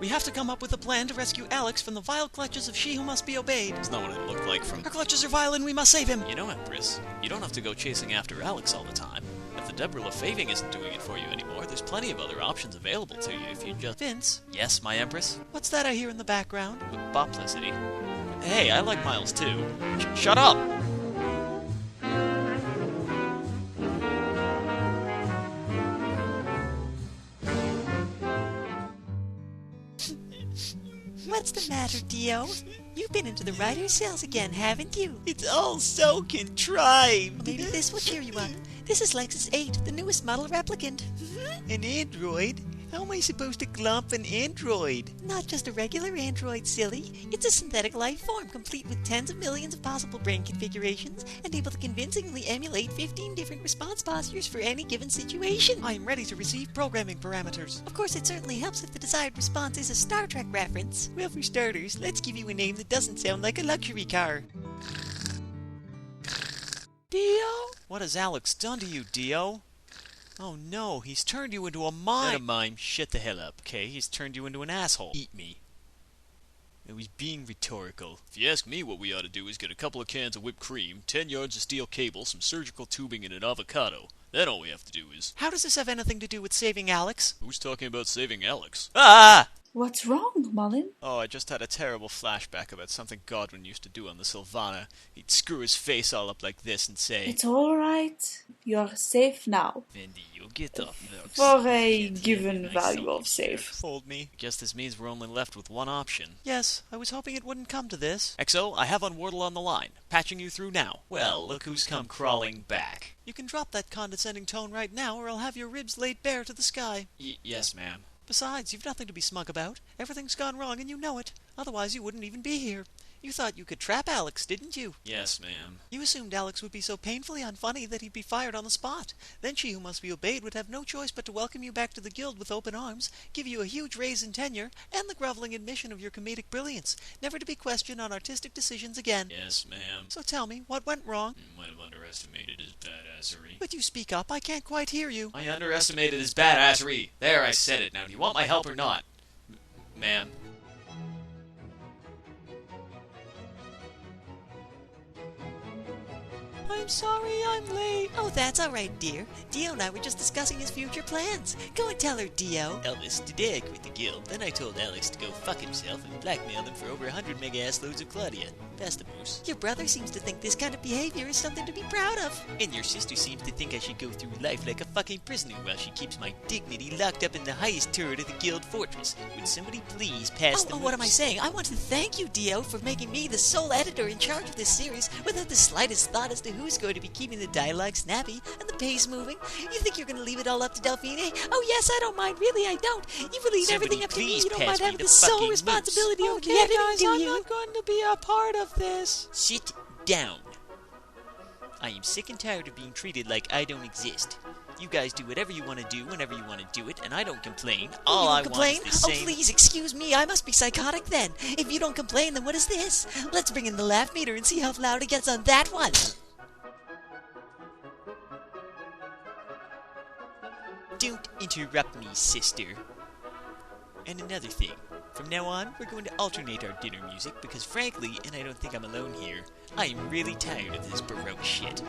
We have to come up with a plan to rescue Alex from the vile clutches of she who must be obeyed. That's not what it looked like from... Her clutches are vile and we must save him. You know, Empress, you don't have to go chasing after Alex all the time. If the Deborah LaFaving isn't doing it for you anymore, there's plenty of other options available to you if you just... Vince? Yes, my Empress? What's that I hear in the background? Boplicity. Hey, I like Miles too. Shut up! What's the matter, Dio? You've been into the writer's cells again, haven't you? It's all so contrived. Maybe this will cheer you up. This is Lexus 8, the newest model replicant. An android? How am I supposed to glomp an android? Not just a regular android, silly. It's a synthetic life form, complete with tens of millions of possible brain configurations, and able to convincingly emulate 15 different response postures for any given situation. I am ready to receive programming parameters. Of course, it certainly helps if the desired response is a Star Trek reference. Well, for starters, let's give you a name that doesn't sound like a luxury car. Dio? What has Alex done to you, Dio? Oh no, he's turned you into a mime. Not a mime, shut the hell up, okay? He's turned you into an asshole. Eat me. It was being rhetorical. If you ask me, what we ought to do is get a couple of cans of whipped cream, 10 yards of steel cable, some surgical tubing, and an avocado. Then all we have to do is... How does this have anything to do with saving Alex? Who's talking about saving Alex? Ah! What's wrong, Mullen? Oh, I just had a terrible flashback about something Godwin used to do on the Sylvana. He'd screw his face all up like this and say... It's all right. You're safe now. Vindy, you'll get off there. For a given value of safe. Hold me. I guess this means we're only left with one option. Yes, I was hoping it wouldn't come to this. XO, I have Unwardle on the line. Patching you through now. Well, look who's come crawling back. You can drop that condescending tone right now or I'll have your ribs laid bare to the sky. Yes, ma'am. Besides, you've nothing to be smug about. Everything's gone wrong and you know it. Otherwise you wouldn't even be here. You thought you could trap Alex, didn't you? Yes, ma'am. You assumed Alex would be so painfully unfunny that he'd be fired on the spot. Then she who must be obeyed would have no choice but to welcome you back to the guild with open arms, give you a huge raise in tenure, and the groveling admission of your comedic brilliance, never to be questioned on artistic decisions again. Yes, ma'am. So tell me, what went wrong? Might have underestimated his badassery. But you speak up, I can't quite hear you. I underestimated his badassery. There, I said it. Now, do you want my help or not? Ma'am. I'm sorry I'm late. Oh, that's all right, dear. Dio and I were just discussing his future plans. Go and tell her, Dio. Elvis, today I quit the guild. Then I told Alex to go fuck himself and blackmailed him for over 100 mega-ass loads of Claudia. Pass the moose. Your brother seems to think this kind of behavior is something to be proud of. And your sister seems to think I should go through life like a fucking prisoner while she keeps my dignity locked up in the highest turret of the guild fortress. Would somebody please pass the moose? What am I saying? I want to thank you, Dio, for making me the sole editor in charge of this series without the slightest thought as to who's going to be keeping the dialogue snappy and the pace moving. You think you're going to leave it all up to Delphine? Oh yes, I don't mind. Really, I don't. You leave everything up to me. You don't mind having the sole responsibility over the editing, do you? I'm not going to be a part of this. Sit down. I am sick and tired of being treated like I don't exist. You guys do whatever you want to do whenever you want to do it, and I don't complain. All I want is the same... Oh, please, excuse me. I must be psychotic then. If you don't complain, then what is this? Let's bring in the laugh meter and see how loud it gets on that one. Don't interrupt me, sister. And another thing. From now on, we're going to alternate our dinner music because frankly, and I don't think I'm alone here, I am really tired of this Baroque shit.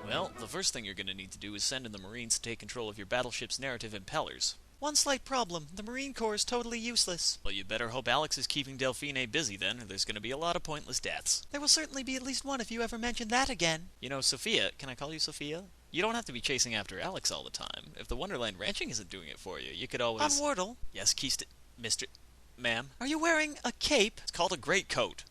Well, the first thing you're going to need to do is send in the Marines to take control of your battleship's narrative impellers. One slight problem. The Marine Corps is totally useless. Well, you better hope Alex is keeping Delphine busy then, or there's going to be a lot of pointless deaths. There will certainly be at least one if you ever mention that again. You know, Sophia, can I call you Sophia? You don't have to be chasing after Alex all the time. If the Wonderland Ranching isn't doing it for you, you could always... Unwardle? Yes, Mr... Ma'am? Are you wearing a cape? It's called a greatcoat.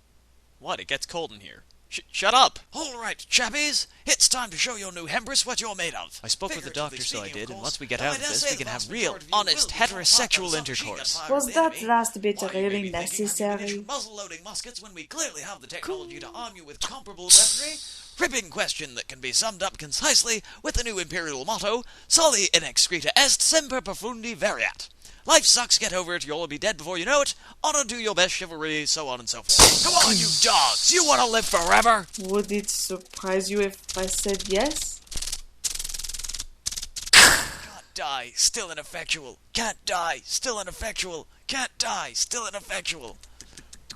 What? It gets cold in here. Shut up! All right, chappies, it's time to show your new Hempress what you're made of. I spoke with the doctor, so I did, and once we get out of this, we can have real, honest, heterosexual intercourse. Was that last bit really necessary? Muzzle-loading muskets when we clearly have the technology to arm you with comparable weaponry? Ripping question that can be summed up concisely with the new Imperial motto, Soli in excreta est semper profundi variat. Life sucks, get over it, you'll all be dead before you know it. Honor, do your best, chivalry, so on and so forth. Come on, you dogs! You want to live forever? Would it surprise you if I said yes? die, still ineffectual. Can't die, still ineffectual. Can't die, still ineffectual.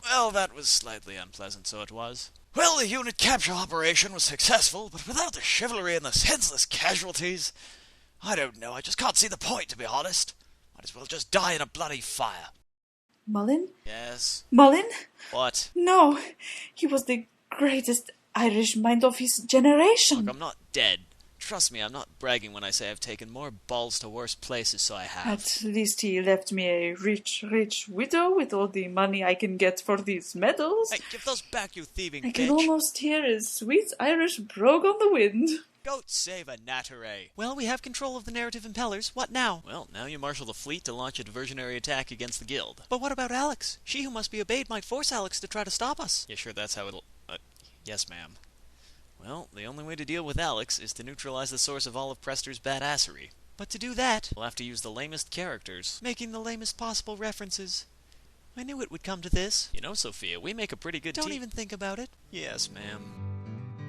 Well, that was slightly unpleasant, so it was. Well, the unit capture operation was successful, but without the chivalry and the senseless casualties, I don't know, I just can't see the point, to be honest. Might as well just die in a bloody fire. Mullen? Yes? Mullen? What? No, he was the greatest Irish mind of his generation. Look, I'm not dead. Trust me, I'm not bragging when I say I've taken more balls to worse places, so I have. At least he left me a rich, rich widow with all the money I can get for these medals. Hey, give those back, you thieving bitch. I can almost hear his sweet Irish brogue on the wind. Go save a natteray. Well, we have control of the narrative impellers. What now? Well, now you marshal the fleet to launch a diversionary attack against the guild. But what about Alex? She who must be obeyed might force Alex to try to stop us. Yeah, sure, that's how it'll... yes, ma'am. Well, the only way to deal with Alex is to neutralize the source of all of Prester's badassery. But to do that, We'll have to use the lamest characters. making the lamest possible references. I knew it would come to this. You know, Sophia, we make a pretty good team. Don't even think about it. Yes, ma'am.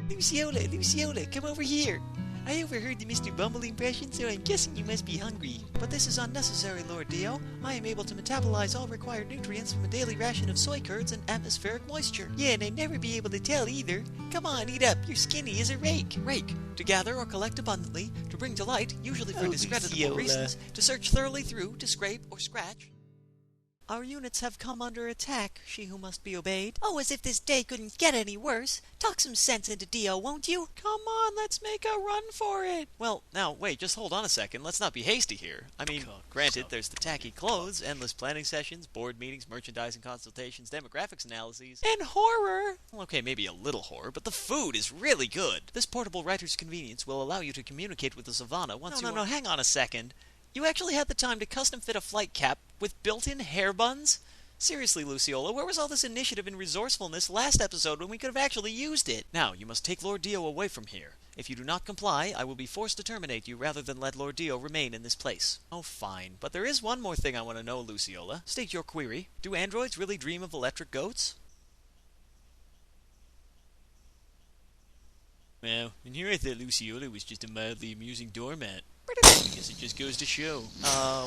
Luciola, come over here. I overheard the Mr. Bumble impression, so I'm guessing you must be hungry. But this is unnecessary, Lord Dio. I am able to metabolize all required nutrients from a daily ration of soy curds and atmospheric moisture. Yeah, and I'd never be able to tell either. Come on, eat up. You're skinny as a rake. Rake. To gather or collect abundantly, to bring to light, usually for discreditable reasons, to search thoroughly through, to scrape or scratch. Our units have come under attack, she who must be obeyed. Oh, as if this day couldn't get any worse. Talk some sense into Dio, won't you? Come on, let's make a run for it. Well, now, wait, just hold on a second. Let's not be hasty here. I mean, granted, there's the tacky clothes, endless planning sessions, board meetings, merchandising consultations, demographics analyses. And horror! Well, okay, maybe a little horror, but the food is really good. This portable writer's convenience will allow you to communicate with the savannah once No, hang on a second. You actually had the time to custom fit a flight cap with built-in hair buns? Seriously, Luciola, where was all this initiative and resourcefulness last episode when we could have actually used it? Now, you must take Lord Dio away from here. If you do not comply, I will be forced to terminate you rather than let Lord Dio remain in this place. Oh, fine. But there is one more thing I want to know, Luciola. State your query. Do androids really dream of electric goats? Well, and here I thought Luciola was just a mildly amusing doormat. I guess it just goes to show.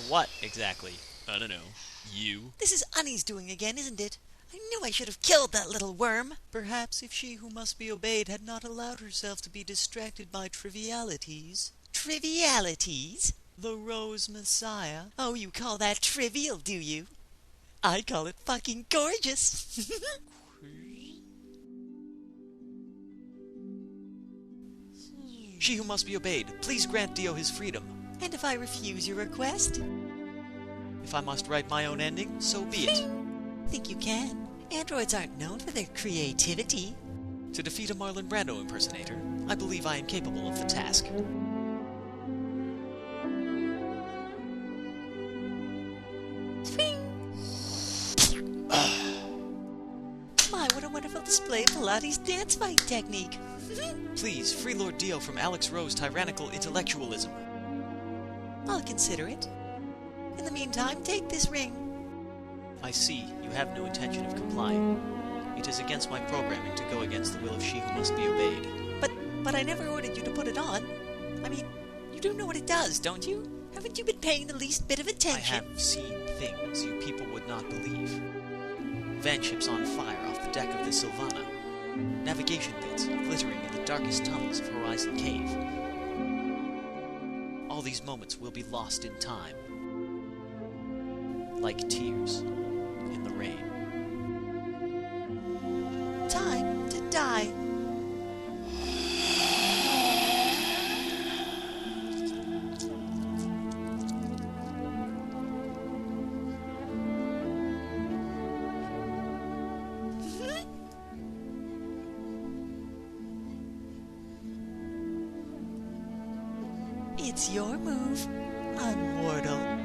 What exactly? I don't know. You? This is Annie's doing again, isn't it? I knew I should have killed that little worm. Perhaps if she who must be obeyed had not allowed herself to be distracted by trivialities. Trivialities? The Rose Messiah. Oh, you call that trivial, do you? I call it fucking gorgeous. She who must be obeyed, please grant Dio his freedom. And if I refuse your request? If I must write my own ending, so be it. Think you can? Androids aren't known for their creativity. To defeat a Marlon Brando impersonator, I believe I am capable of the task. My, what a wonderful display of Pilates dance fight technique. Please, free Lord Dio from Alex Rowe's tyrannical intellectualism. I'll consider it. In the meantime, take this ring. I see you have no intention of complying. It is against my programming to go against the will of she who must be obeyed. But I never ordered you to put it on. I mean, you do know what it does, don't you? Haven't you been paying the least bit of attention? I have seen things you people would not believe. Van ships on fire off the deck of the Sylvana. Navigation bits glittering in the darkest tunnels of Horizon Cave. All these moments will be lost in time. Like tears in the rain. Time to die. It's your move, unmortal.